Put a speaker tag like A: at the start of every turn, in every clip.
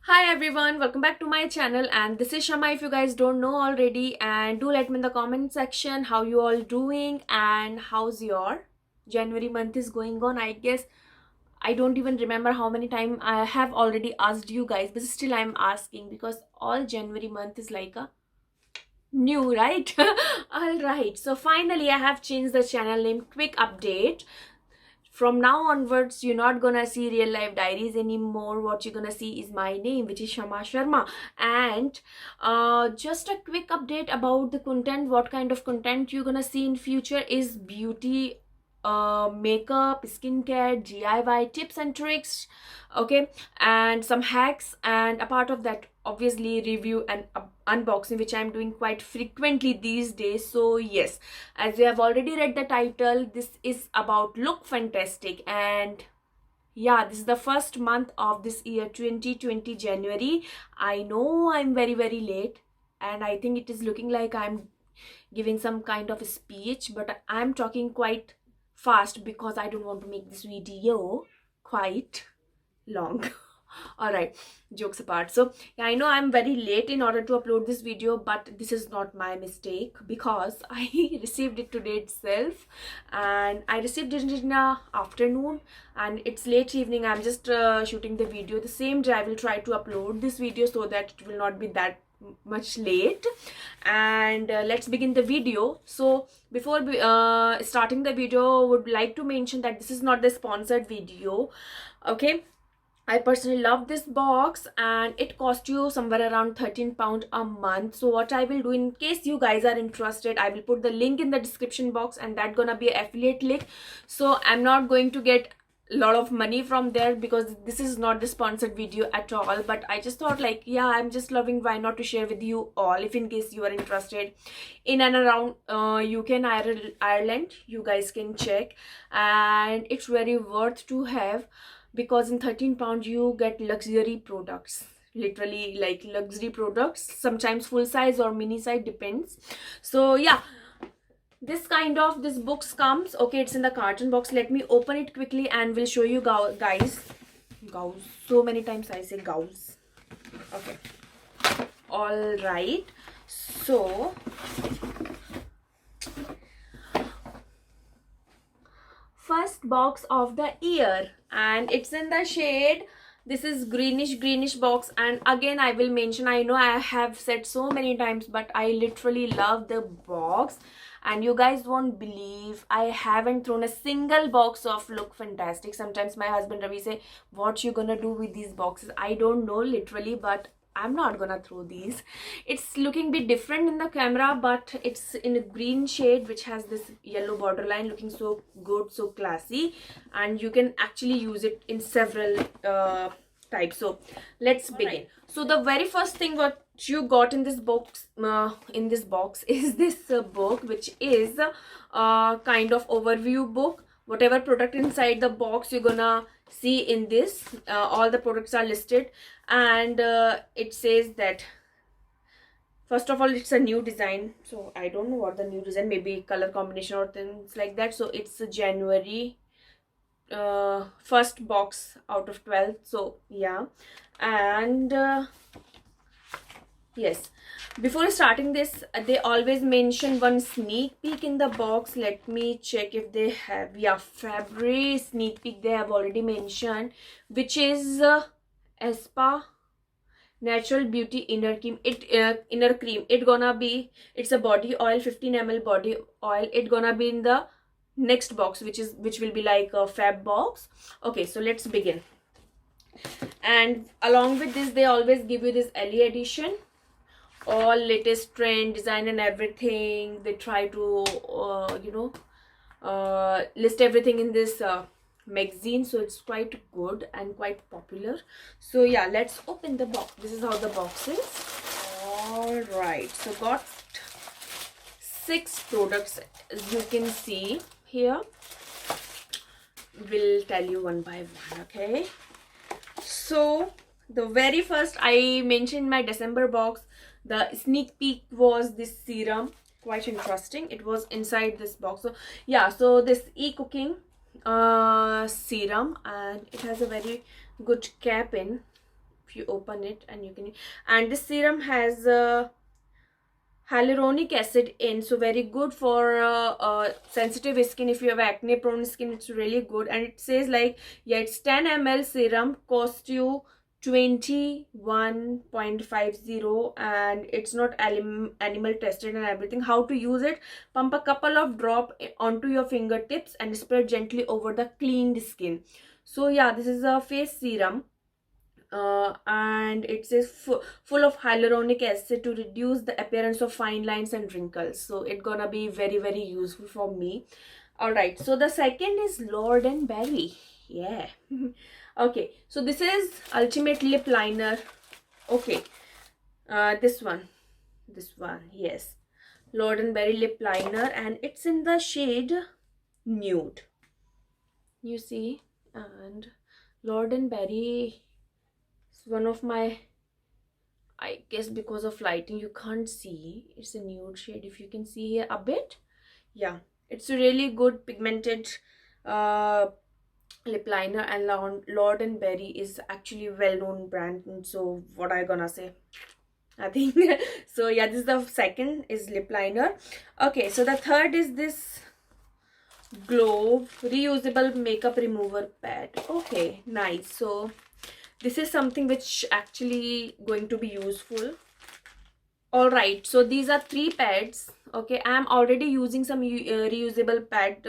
A: Hi everyone, welcome back to my channel, and this is Shama if you guys don't know already. And do let me in the comment section how you all doing and how's your January month is going on. I guess I don't even remember how many time I have already asked you guys, but still I'm asking because all January month is like a new, right? All right, so finally I have changed the channel name. Quick update: from now onwards you're not gonna see real life diaries anymore. What you're gonna see is my name, which is Shama Sharma. And just a quick update about the content. What kind of content you're gonna see in future is beauty, makeup, skincare, DIY tips and tricks, okay, and some hacks, and a part of that obviously review and unboxing, which I'm doing quite frequently these days. So yes, as you have already read the title, this is about Lookfantastic. And yeah, this is the first month of this year 2020 January. I know I'm very late, and I think it is looking like I'm giving some kind of a speech, but I'm talking quite fast because I don't want to make this video quite long. All right, jokes apart. So yeah, I know I'm very late in order to upload this video, but this is not my mistake because I received it today itself, and I received it in the afternoon and it's late evening. I'm just shooting the video. The same day I will try to upload this video so that it will not be that much late. And let's begin the video. So before starting the video, would like to mention that this is not the sponsored video, okay. I personally love this box and it cost you somewhere around £13 a month. So what I will do, in case you guys are interested, I will put the link in the description box, and that gonna be an affiliate link. So I'm not going to get a lot of money from there because this is not the sponsored video at all. But I just thought, like, yeah, I'm just loving, why not to share with you all, if in case you are interested in and around UK and Ireland, you guys can check. And it's very worth to have, because in £13 you get luxury products, literally like luxury products, sometimes full size or mini size, depends. So yeah, this books comes, okay, it's in the carton box. Let me open it quickly and we'll show you guys. Gauze, so many times I say gauze. Okay, all right, so first box of the year, and it's in the shade, this is greenish box. And again I will mention, I know I have said so many times, but I literally love the box, and you guys won't believe I haven't thrown a single box of Lookfantastic. Sometimes my husband Ravi say, what you gonna do with these boxes? I don't know literally, but I'm not gonna throw these. It's looking a bit different in the camera, but it's in a green shade which has this yellow borderline, looking so good, so classy, and you can actually use it in several types. So let's begin. So the very first thing what you got in this box is this book, which is a kind of overview book. Whatever product inside the box you're gonna see in this, all the products are listed. And it says that, first of all, it's a new design, so I don't know what the new design, maybe color combination or things like that. So it's a January first box out of 12. So yeah, and yes, before starting this, they always mention one sneak peek in the box. Let me check if they have. Yeah, Fabry sneak peek they have already mentioned, which is Espa Natural Beauty Inner Cream. It gonna be, it's a body oil, 15 ml body oil. It gonna be in the next box, which will be like a fab box. Okay, so let's begin. And along with this, they always give you this LE edition, all latest trend, design and everything. They try to list everything in this magazine, so it's quite good and quite popular. So yeah, let's open the box. This is how the box is. All right, so got 6 products, as you can see here. We'll tell you one by one, okay. So the very first, I mentioned in my December box, the sneak peek was this serum. Quite interesting, it was inside this box. So yeah, so this e-cooking serum, and it has a very good cap in if you open it, and you can, and this serum has hyaluronic acid in, so very good for sensitive skin. If you have acne prone skin, it's really good. And it says like, yeah, it's 10 ml serum, cost you 21.50, and it's not animal tested and everything. How to use it: pump a couple of drop onto your fingertips and spread gently over the cleaned skin. So yeah, this is a face serum, and it says full of hyaluronic acid to reduce the appearance of fine lines and wrinkles. So it's gonna be very, very useful for me. All right, so the second is Lord and Berry. Yeah. Okay, so this is ultimate lip liner. Okay, this one, yes, Lord and Berry lip liner, and it's in the shade nude, you see. And Lord and Berry, one of my, I guess because of lighting you can't see, it's a nude shade. If you can see here a bit, yeah, it's a really good pigmented lip liner. And Lord and Berry is actually a well-known brand, and so what I gonna say, I think. So yeah, this is the second is lip liner. Okay, so the third is this Glow reusable makeup remover pad. Okay, nice. So this is something which actually going to be useful. All right, so these are 3 pads. Okay, I am already using some reusable pad,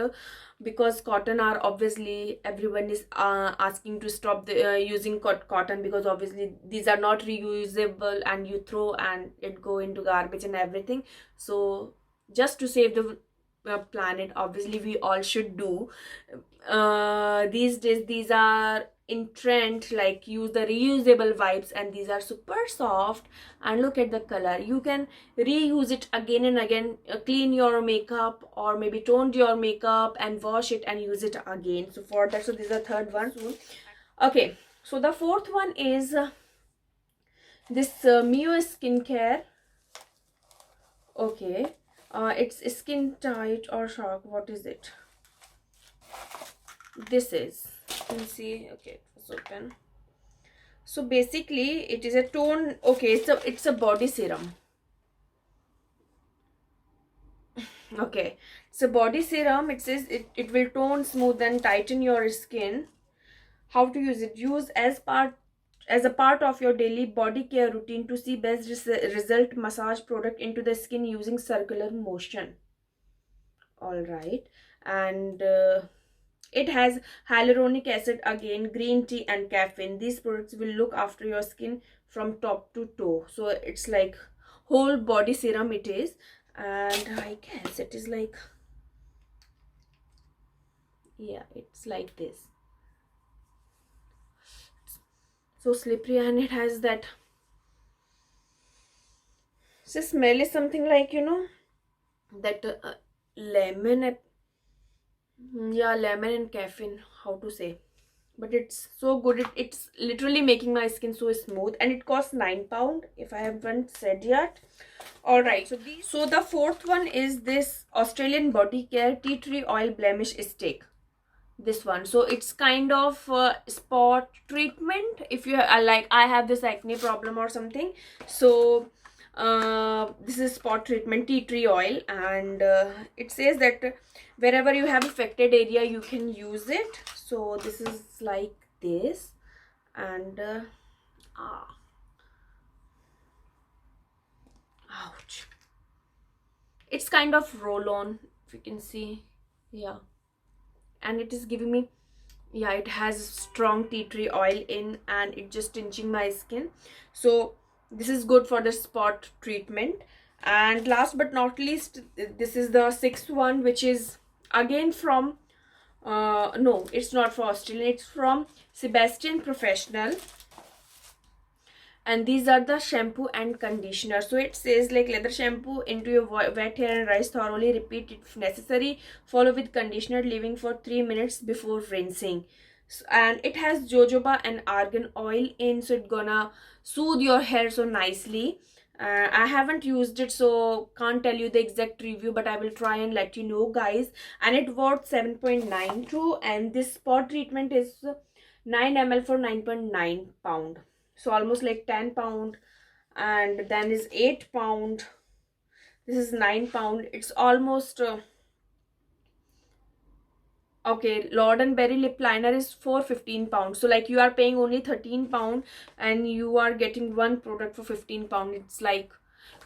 A: because cotton are obviously, everyone is asking to stop the using cotton, because obviously these are not reusable and you throw and it go into garbage and everything. So just to save the planet, obviously we all should do. These days these are in trend, like use the reusable wipes, and these are super soft, and look at the color. You can reuse it again and again, clean your makeup or maybe toned your makeup and wash it and use it again. So for that, so this is the third one. Okay, so the fourth one is this Mio skincare. Okay, it's skin tight or shock, what is it? This is, you can see, okay, it's open. So basically it is a tone, okay, it's a body serum. Okay, it's a body serum. It says it will tone, smooth and tighten your skin. How to use it: use as a part of your daily body care routine to see best result. Massage product into the skin using circular motion. All right, and it has hyaluronic acid, again green tea and caffeine. These products will look after your skin from top to toe. So it's like whole body serum it is, and I guess it is like, yeah, it's like this, so slippery, and it has that, so smell is something like, you know, that lemon, yeah, lemon and caffeine, how to say, but it's so good. It's literally making my skin so smooth, and it costs £9 if I haven't said yet. All right, so the fourth one is this Australian body care tea tree oil blemish stick, this one. So it's kind of spot treatment if you like, I have this acne problem or something. So this is spot treatment tea tree oil, and it says that wherever you have affected area you can use it. So this is like this, and ouch, it's kind of roll on, if you can see, yeah, and it is giving me, yeah, it has strong tea tree oil in, and it just tinching my skin. So this is good for the spot treatment. And last but not least, this is the sixth one, which is again from no, it's not for Australian, it's from Sebastian Professional, and these are the shampoo and conditioner. So it says like, lather shampoo into your wet hair and rinse thoroughly, repeat if necessary, follow with conditioner, leaving for 3 minutes before rinsing. So, and it has jojoba and argan oil in, so it's gonna soothe your hair so nicely. I haven't used it, so can't tell you the exact review, but I will try and let you know, guys. And it worth 7.92, and this spot treatment is 9 ml for £9.9. so almost like 10 pound, and then is 8 pound, this is 9 pound. It's almost okay. Lord and Berry lip liner is for 15 pounds, so like you are paying only 13 pound and you are getting one product for 15 pound. It's like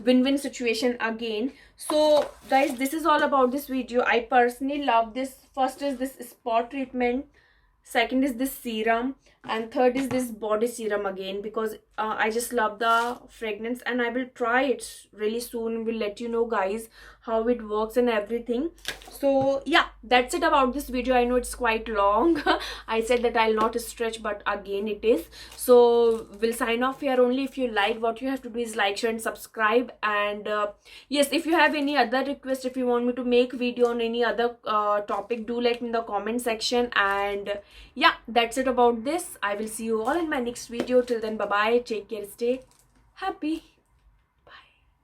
A: win-win situation again. So guys, this is all about this video. I personally love this. First is this spot treatment, second is this serum, and third is this body serum again, because I just love the fragrance and I will try it really soon. Will let you know guys how it works and everything. So yeah, that's it about this video. I know it's quite long. I said that I'll not stretch, but again it is. So we'll sign off here only. If you like, what you have to do is like, share and subscribe. And yes, if you have any other request, if you want me to make video on any other topic, do let me in the comment section. And yeah, that's it about this. I will see you all in my next video. Till then, bye bye, take care, stay happy.